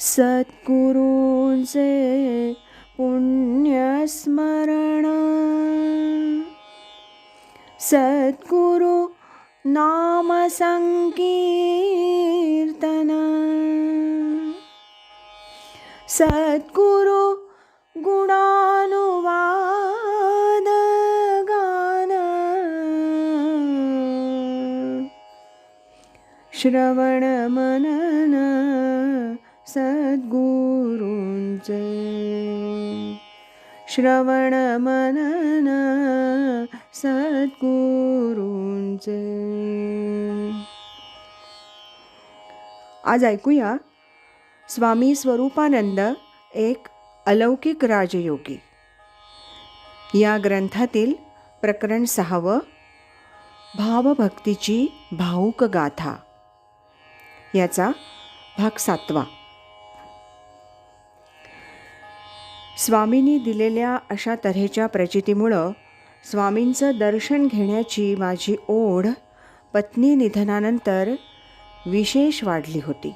सद्गुरूंचे पुण्यस्मरण, सद्गुरु नाम संकीर्तन, सद्गुरु गुणानुवाद गान, श्रवण मनन सद्गुरूंचे, श्रवण मनन सद्गुरूंचे. आज ऐकूया स्वामी स्वरूपानंद एक अलौकिक राजयोगी या ग्रंथातील प्रकरण 6 भावभक्तीची भावुक गाथा याचा भाग 7. स्वामींनी दिलेल्या अशा तऱ्हेच्या प्रचितीमुळं स्वामींचं दर्शन घेण्याची माझी ओढ पत्नी निधनानंतर विशेष वाढली होती.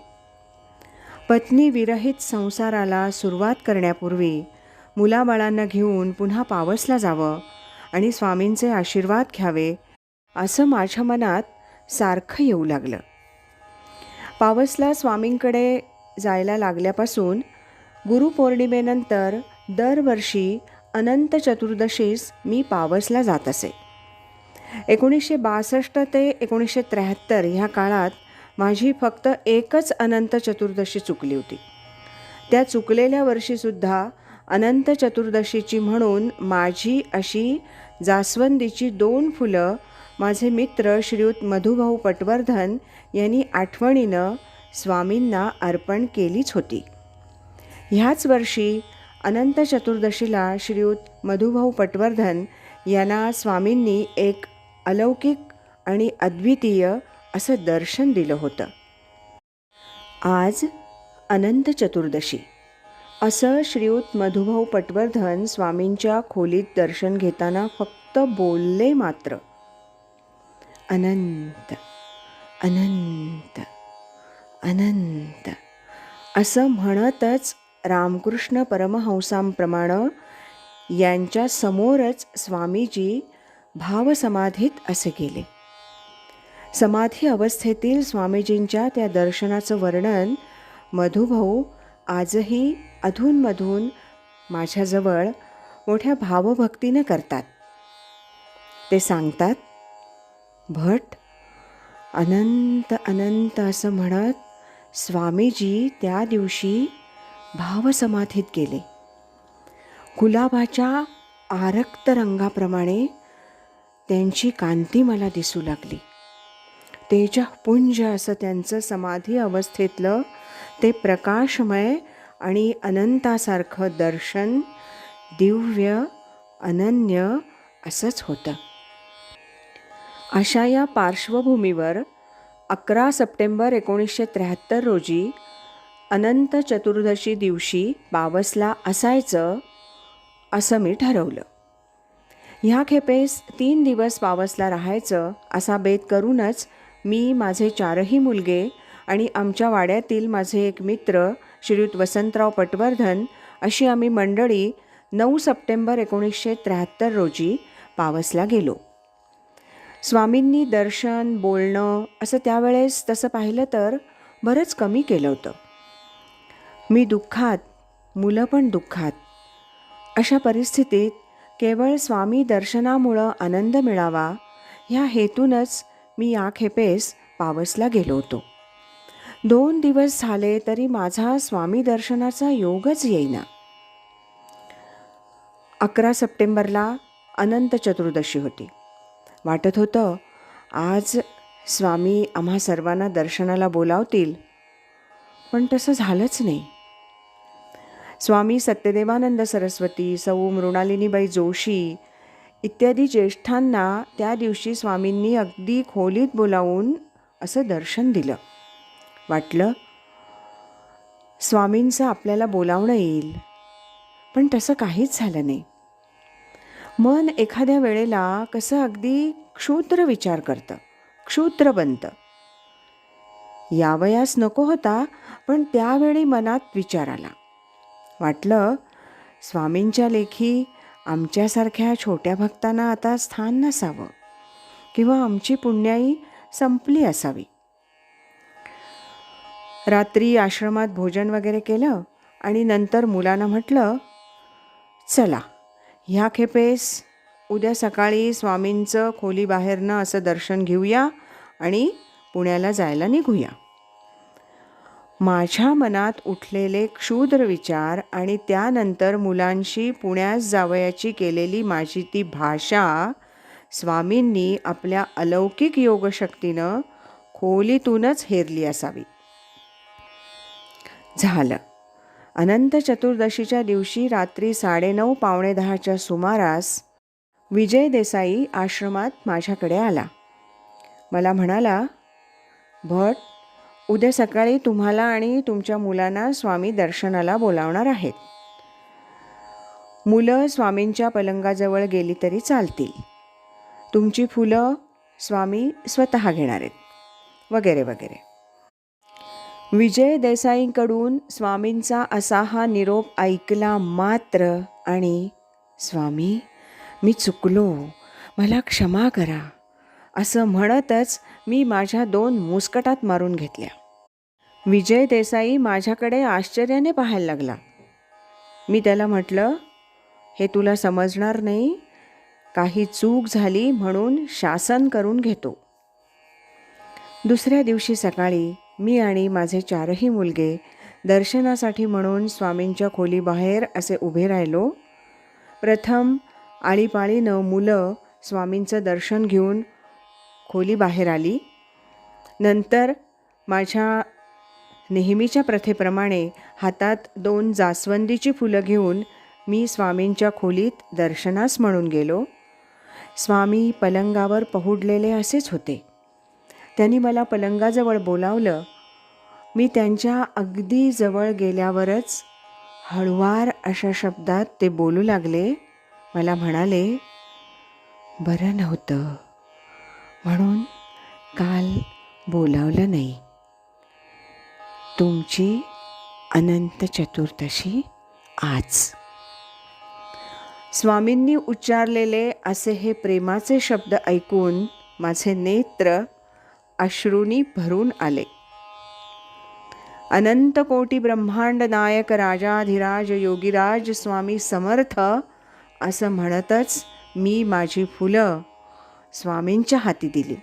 पत्नी विरहित संसाराला सुरुवात करण्यापूर्वी मुलाबाळांना घेऊन पुन्हा पावसला जावं आणि स्वामींचे आशीर्वाद घ्यावे असं माझ्या मनात सारखं येऊ लागलं. पावसला स्वामींकडे जायला लागल्यापासून गुरुपौर्णिमेनंतर दरवर्षी अनंत चतुर्दशीस मी पावसला जात असे. 1962 ते 1973 ह्या काळात माझी फक्त एकच अनंत चतुर्दशी चुकली होती. त्या चुकलेल्या वर्षीसुद्धा अनंत चतुर्दशीची म्हणून माझी अशी जास्वंदीची 2 फुलं माझे मित्र श्रीयुत मधुभाऊ पटवर्धन यांनी आठवणीनं स्वामींना अर्पण केलीच होती. ह्याच वर्षी अनंत चतुर्दशीला श्रीयुत मधुभाऊ पटवर्धन यांना स्वामींनी एक अलौकिक आणि अद्वितीय असं दर्शन दिलं होतं. आज अनंत चतुर्दशी असं श्रीयुत मधुभाऊ पटवर्धन स्वामींच्या खोलीत दर्शन घेताना फक्त बोलले मात्र. अनंत अनंत अनंत असं म्हणतच रामकृष्ण परमहंसांप्रमाणे यांच्या समोरच स्वामीजी भावसमाधीत असे गेले. समाधी अवस्थेतील स्वामीजींच्या त्या दर्शनाचं वर्णन मधुभाऊ आजही अधूनमधून माझ्याजवळ मोठ्या भावभक्तीनं करतात. ते सांगतात, भट, अनंत अनंत असं म्हणत स्वामीजी त्या दिवशी भावसमाधीत गेले. गुलाबाच्या आरक्त रंगाप्रमाणे त्यांची कांती मला दिसू लागली. तेजःपुंज असं त्यांचं समाधी अवस्थेतलं ते प्रकाशमय आणि अनंतासारखं दर्शन दिव्य अनन्य असंच होतं. अशा या पार्श्वभूमीवर 11 सप्टेंबर 1973 रोजी अनंत चतुर्दशी दिवशी पावसला असायचं असं मी ठरवलं. ह्या खेपेस 3 दिवस पावसला राहायचं असा बेत करूनच मी, माझे 4ही मुलगे आणि आमच्या वाड्यातील माझे एक मित्र श्रीयुत वसंतराव पटवर्धन अशी आम्ही मंडळी 9 सप्टेंबर 1973 रोजी पावसला गेलो. स्वामींनी दर्शन, बोलणं असं त्यावेळेस तसं पाहिलं तर बरंच कमी केलं होतं. मी दुःखात, मुलं पण दुःखात. अशा परिस्थितीत केवळ स्वामी दर्शनामुळं आनंद मिळावा ह्या हेतूनच मी या खेपेस पावसला गेलो होतो. 2 दिवस झाले तरी माझा स्वामी दर्शनाचा योगच येईना. 11 सप्टेंबरला अनंत चतुर्दशी होती. वाटत होतं आज स्वामी आम्हा सर्वांना दर्शनाला बोलावतील, पण तसं झालंच नाही. स्वामी सत्यदेवानंद सरस्वती, सौ मृणालिनीबाई जोशी इत्यादी ज्येष्ठांना त्या दिवशी स्वामींनी अगदी खोलीत बोलावून असं दर्शन दिलं. वाटलं स्वामींचं आपल्याला बोलावणं येईल, पण तसं काहीच झालं नाही. मन एखाद्या वेळेला कसं अगदी क्षुद्र विचार करतं, क्षुद्र बनतं. यावयास नको होता, पण त्यावेळी मनात विचार आला. वाटलं स्वामींच्या लेखी आमच्यासारख्या छोट्या भक्तांना आता स्थान नसावं किंवा आमची पुण्याई संपली असावी. रात्री आश्रमात भोजन वगैरे केलं आणि नंतर मुलांना म्हटलं, चला ह्या खेपेस उद्या सकाळी स्वामींचं खोलीबाहेरनं असं दर्शन घेऊया आणि पुण्याला जायला निघूया. माझ्या मनात उठलेले क्षुद्र विचार आणि त्यानंतर मुलांशी पुण्यास जावयाची केलेली माझी ती भाषा स्वामींनी आपल्या अलौकिक योगशक्तीनं खोलीतूनच हेरली असावी. झालं. अनंत चतुर्दशीच्या दिवशी रात्री 9:30 पावणे 10च्या सुमारास विजय देसाई आश्रमात माझ्याकडे आला. मला म्हणाला, भट, उद्या सकाळी तुम्हाला आणि तुमच्या मुलांना स्वामी दर्शनाला बोलावणार आहेत. मुलं स्वामींच्या पलंगाजवळ गेली तरी चालतील. तुमची फुलं स्वामी स्वतः घेणार आहेत, वगैरे वगैरे. विजय देसाईंकडून स्वामींचा असा हा निरोप ऐकला मात्र आणि स्वामी मी चुकलो, मला क्षमा करा असं म्हणतच मी माझ्या 2 मुस्कटात मारून घेतल्या. विजय देसाई माझ्याकडे आश्चर्याने पाहायला लागला. मी त्याला म्हटलं, हे तुला समजणार नाही, काही चूक झाली म्हणून शासन करून घेतो. दुसऱ्या दिवशी सकाळी मी आणि माझे 4ही मुलगे दर्शनासाठी म्हणून स्वामींच्या खोलीबाहेर असे उभे राहिलो. प्रथम आळीपाळीनं मुलं स्वामींचं दर्शन घेऊन खोली बाहेर आली. नंतर माझ्या नेहमीच्या प्रथेप्रमाणे हातात 2 जास्वंदीची फुलं घेऊन मी स्वामींच्या खोलीत दर्शनास म्हणून गेलो. स्वामी पलंगावर पहुडलेले असेच होते. त्यांनी मला पलंगाजवळ बोलावलं. मी त्यांच्या अगदी जवळ गेल्यावरच हळुवार अशा शब्दात ते बोलू लागले. मला म्हणाले, बरं नव्हतं म्हणून काल बोलावलं नाही. तुमची अनंत चतुर्दशी आज. स्वामींनी उच्चारलेले असे हे प्रेमाचे शब्द ऐकून माझे नेत्र अश्रूंनी भरून आले. अनंत कोटी ब्रह्मांड नायक राजाधिराज योगीराज स्वामी समर्थ असं म्हणतच मी माझी फुलं स्वामींच्या हाती दिली.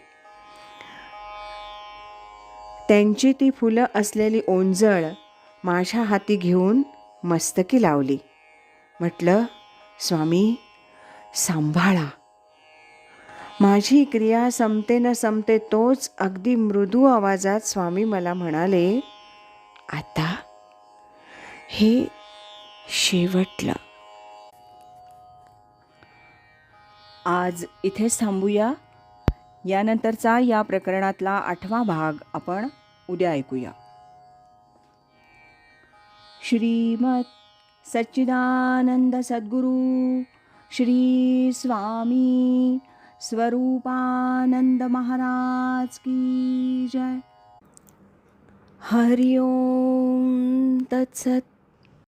त्यांची ती फुलं असलेली ओंजळ माझ्या हाती घेऊन मस्तकी लावली. म्हटलं, स्वामी सांभाळा. माझी क्रिया संपते न संपते तोच अगदी मृदू आवाजात स्वामी मला म्हणाले, आता हे शेवटलं. आज इथेच थांबूया. यानंतरचा या प्रकरणातला 8वा भाग आपण उद्या ऐकूया. श्रीमद सच्चिदानंद सद्गुरु श्री स्वामी स्वरूपानंद महाराज की जय. हरि ओम तत्सत.